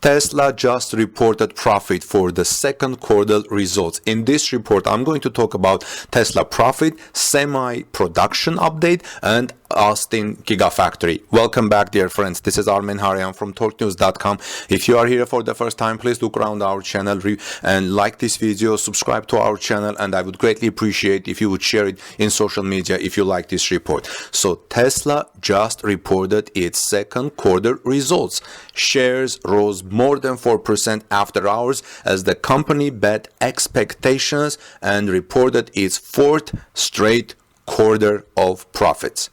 Tesla just reported profit for the second quarter results. In this report, I'm going to talk about Tesla profit, semi-production update, and Austin Gigafactory. Welcome back, dear friends. This is Armen Haryan from TalkNews.com. If you are here for the first time, please look around our channel and like this video, subscribe to our channel, and I would greatly appreciate if you would share it in social media if you like this report. So Tesla just reported its second quarter results. Shares rose more than 4% after hours as the company bet expectations and reported its fourth straight quarter of profits.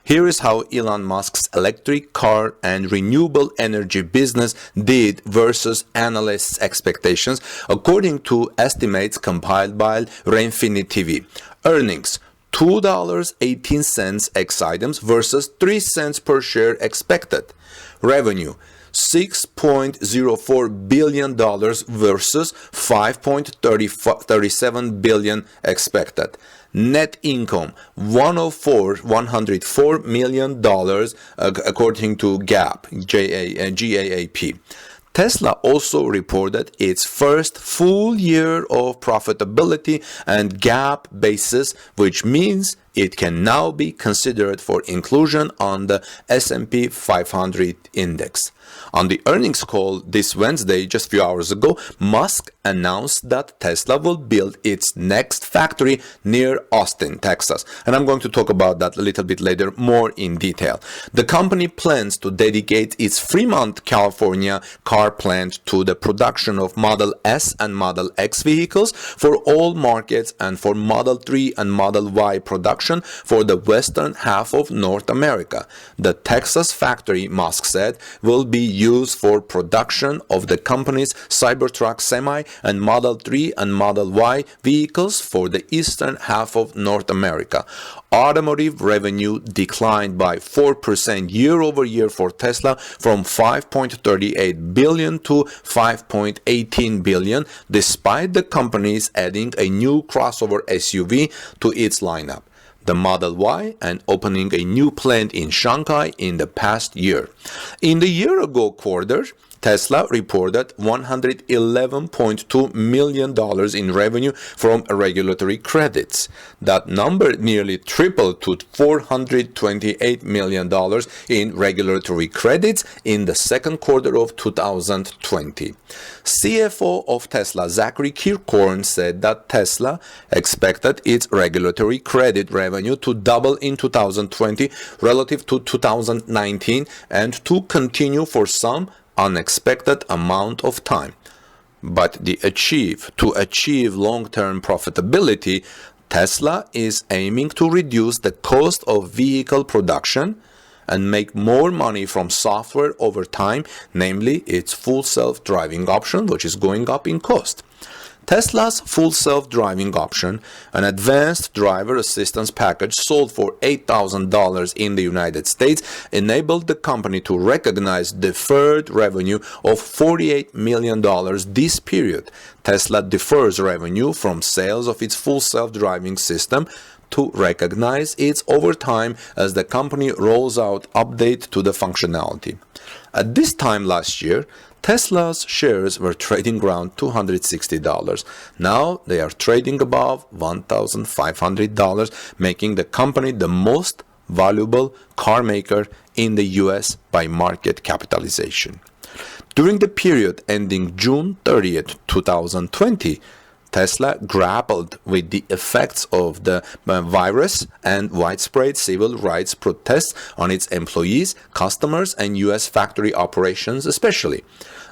Here is how Elon Musk's electric car and renewable energy business did versus analysts' expectations, according to estimates compiled by Refinitiv. Earnings: $2.18 ex items versus 3 cents per share expected. Revenue: $6.04 billion versus $5.37 billion expected. Net income: $104 million according to GAAP. Tesla also reported its first full year of profitability and GAAP basis, which means it can now be considered for inclusion on the S&P 500 index. On the earnings call this Wednesday, just a few hours ago, Musk announced that Tesla will build its next factory near Austin, Texas. And I'm going to talk about that a little bit later, more in detail. The company plans to dedicate its Fremont, California car plant to the production of Model S and Model X vehicles for all markets and for Model 3 and Model Y production for the western half of North America. The Texas factory, Musk said, will be used for production of the company's Cybertruck semi and Model 3 and Model Y vehicles for the eastern half of North America. Automotive revenue declined by 4% year over year for Tesla from $5.38 billion to $5.18 billion, despite the company's adding a new crossover SUV to its lineup, the Model Y, and opening a new plant in Shanghai in the past year. In the year-ago quarter, Tesla reported $111.2 million in revenue from regulatory credits. That number nearly tripled to $428 million in regulatory credits in the second quarter of 2020. CFO of Tesla, Zachary Kirkhorn, said that Tesla expected its regulatory credit revenue to double in 2020 relative to 2019 and to continue for some unexpected amount of time. But to achieve long-term profitability, Tesla is aiming to reduce the cost of vehicle production and make more money from software over time, namely its full self-driving option, which is going up in cost. Tesla's full self-driving option, an advanced driver assistance package sold for $8,000 in the United States, enabled the company to recognize deferred revenue of $48 million this period. Tesla defers revenue from sales of its full self-driving system to recognize it over time as the company rolls out updates to the functionality. At this time last year, Tesla's shares were trading around $260. Now they are trading above $1,500, making the company the most valuable car maker in the US by market capitalization. During the period ending June 30th, 2020, Tesla grappled with the effects of the virus and widespread civil rights protests on its employees, customers, and U.S. factory operations especially.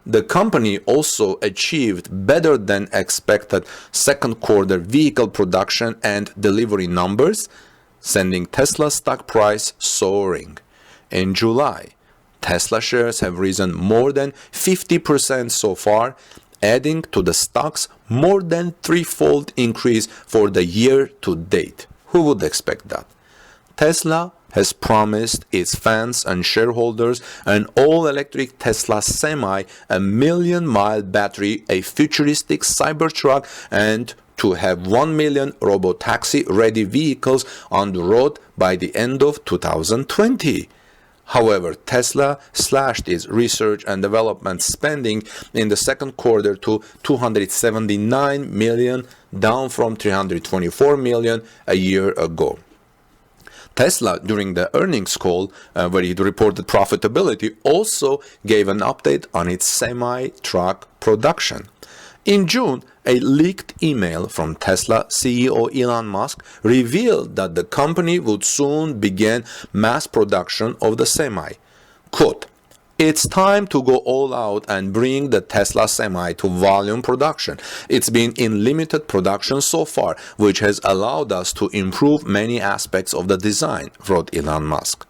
The company also achieved better than expected second quarter vehicle production and delivery numbers, sending Tesla's stock price soaring. In July, Tesla shares have risen more than 50% so far, adding to the stock's more than threefold increase for the year to date. Who would expect that? Tesla has promised its fans and shareholders an all-electric Tesla Semi, a 1,000,000-mile battery, a futuristic Cybertruck, and to have 1 million robotaxi-ready vehicles on the road by the end of 2020. However, Tesla slashed its research and development spending in the second quarter to $279 million, down from $324 million a year ago. Tesla, during the earnings call, where it reported profitability, also gave an update on its semi-truck production. In June, a leaked email from Tesla CEO Elon Musk revealed that the company would soon begin mass production of the Semi. Quote, "It's time to go all out and bring the Tesla Semi to volume production. It's been in limited production so far, which has allowed us to improve many aspects of the design," wrote Elon Musk.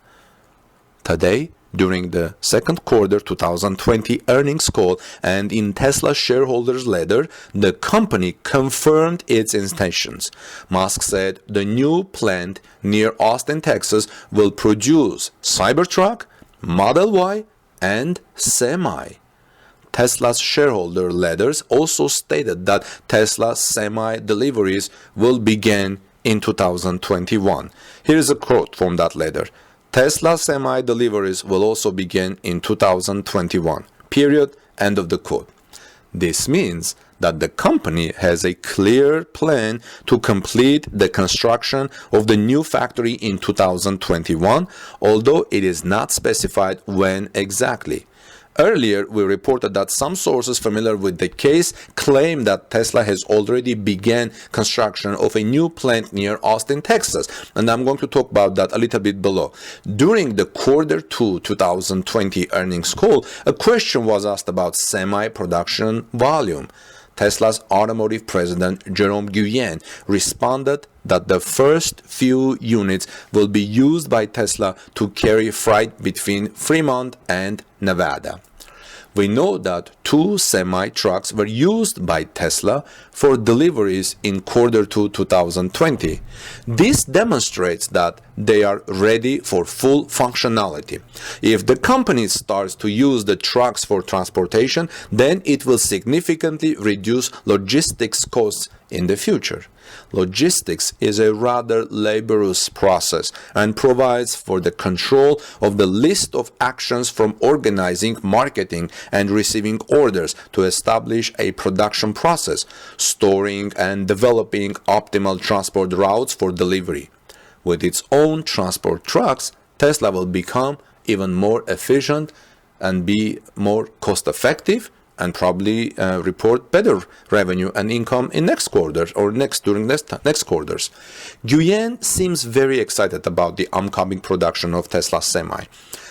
Today, during the second quarter 2020 earnings call and in Tesla's shareholders letter, the company confirmed its intentions. Musk said the new plant near Austin, Texas will produce Cybertruck, Model Y, and Semi. Tesla's shareholder letters also stated that Tesla Semi deliveries will begin in 2021. Here's a quote from that letter. "Tesla Semi deliveries will also begin in 2021. Period. End of the quote." This means that the company has a clear plan to complete the construction of the new factory in 2021, although it is not specified when exactly. Earlier, we reported that some sources familiar with the case claim that Tesla has already begun construction of a new plant near Austin, Texas, and I'm going to talk about that a little bit below. During the quarter 2 2020 earnings call, a question was asked about semi-production volume. Tesla's automotive president, Jerome Guillen, responded that the first few units will be used by Tesla to carry freight between Fremont and Nevada. We know that 2 semi-trucks were used by Tesla for deliveries in quarter 2 2020. This demonstrates that they are ready for full functionality. If the company starts to use the trucks for transportation, then it will significantly reduce logistics costs in the future. Logistics is a rather laborious process and provides for the control of the list of actions from organizing, marketing, and receiving orders to establish a production process, storing and developing optimal transport routes for delivery. With its own transport trucks, Tesla will become even more efficient and be more cost-effective and probably report better revenue and income in next quarter or during next quarters. Guillen seems very excited about the upcoming production of Tesla Semi.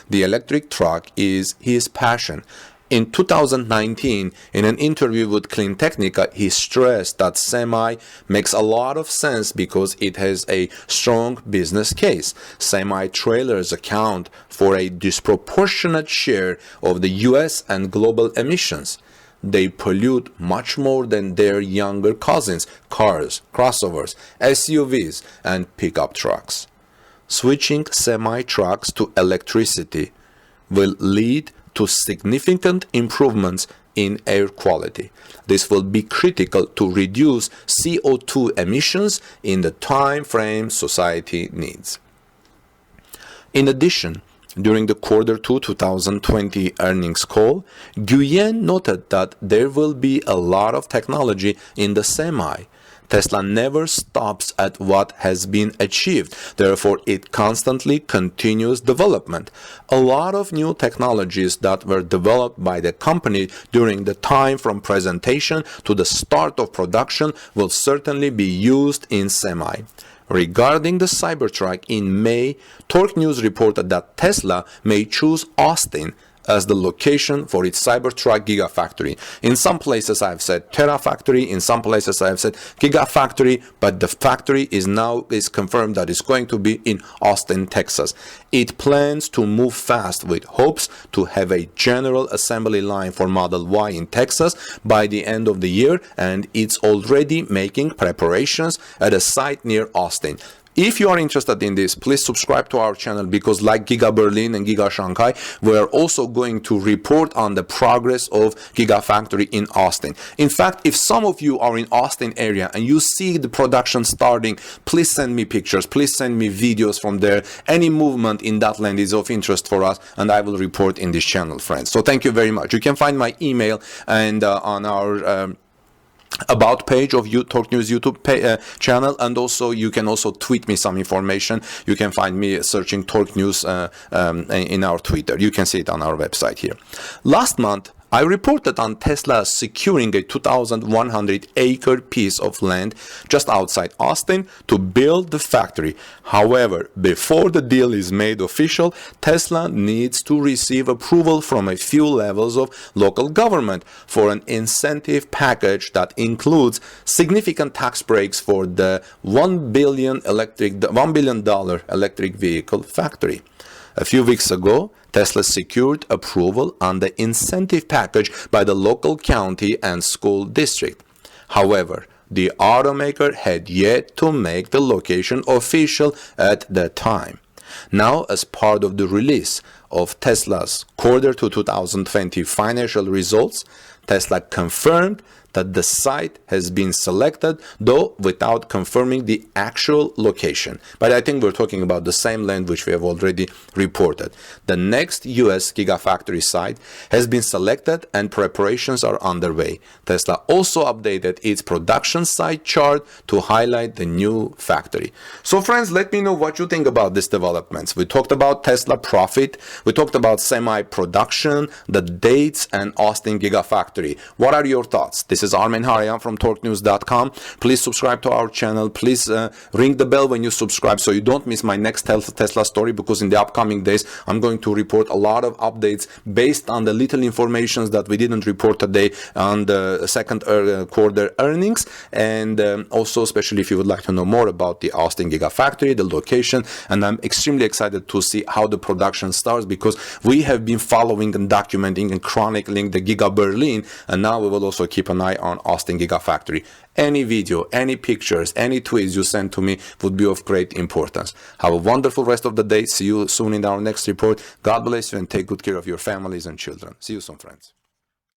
The electric truck is his passion. In 2019, in an interview with CleanTechnica, he stressed that Semi makes a lot of sense because it has a strong business case. Semi-trailers account for a disproportionate share of the US and global emissions. They pollute much more than their younger cousins, cars, crossovers, SUVs, and pickup trucks. Switching semi-trucks to electricity will lead to significant improvements in air quality. This will be critical to reduce CO2 emissions in the time frame society needs. In addition, during the quarter 2 2020 earnings call, Guillen noted that there will be a lot of technology in the Semi. Tesla never stops at what has been achieved. Therefore, it constantly continues development. A lot of new technologies that were developed by the company during the time from presentation to the start of production will certainly be used in Semi. Regarding the Cybertruck, in May, Torque News reported that Tesla may choose Austin as the location for its Cybertruck Gigafactory. In some places I've said Terafactory, in some places I've said Gigafactory, but the factory is confirmed that it's going to be in Austin, Texas. It plans to move fast with hopes to have a general assembly line for Model Y in Texas by the end of the year, and it's already making preparations at a site near Austin. If you are interested in this, please subscribe to our channel, because like Giga Berlin and Giga Shanghai, we are also going to report on the progress of Gigafactory in Austin. In fact, if some of you are in Austin area and you see the production starting, please send me pictures, please send me videos from there. Any movement in that land is of interest for us, and I will report in this channel, friends. So thank you very much. You can find my email and on our about page of Torque News YouTube channel, and also you can also tweet me some information. You can find me searching Torque News in our Twitter. You can see it on our website here. Last month, I reported on Tesla securing a 2,100-acre piece of land just outside Austin to build the factory. However, before the deal is made official, Tesla needs to receive approval from a few levels of local government for an incentive package that includes significant tax breaks for the $1 billion electric vehicle factory. A few weeks ago, Tesla secured approval on the incentive package by the local county and school district. However, the automaker had yet to make the location official at that time. Now, as part of the release of Tesla's Q2 2020 financial results, Tesla confirmed that the site has been selected, though without confirming the actual location. But I think we're talking about the same land which we have already reported. The next US Gigafactory site has been selected and preparations are underway. Tesla also updated its production site chart to highlight the new factory. So friends, let me know what you think about these developments. We talked about Tesla profit, we talked about semi-production, the dates, and Austin Gigafactory. What are your thoughts? This is Armen Hareyan from TorqueNews.com. Please subscribe to our channel. Please ring the bell when you subscribe so you don't miss my next Tesla story, because in the upcoming days I'm going to report a lot of updates based on the little information that we didn't report today on the second quarter earnings, and also especially if you would like to know more about the Austin Gigafactory, the location, and I'm extremely excited to see how the production starts, because we have been following and documenting and chronicling the Giga Berlin, and now we will also keep an eye on Austin Gigafactory. Any video, any pictures, any tweets you send to me would be of great importance. Have a wonderful rest of the day. See you soon in our next report. God bless you and take good care of your families and children. See you soon, friends.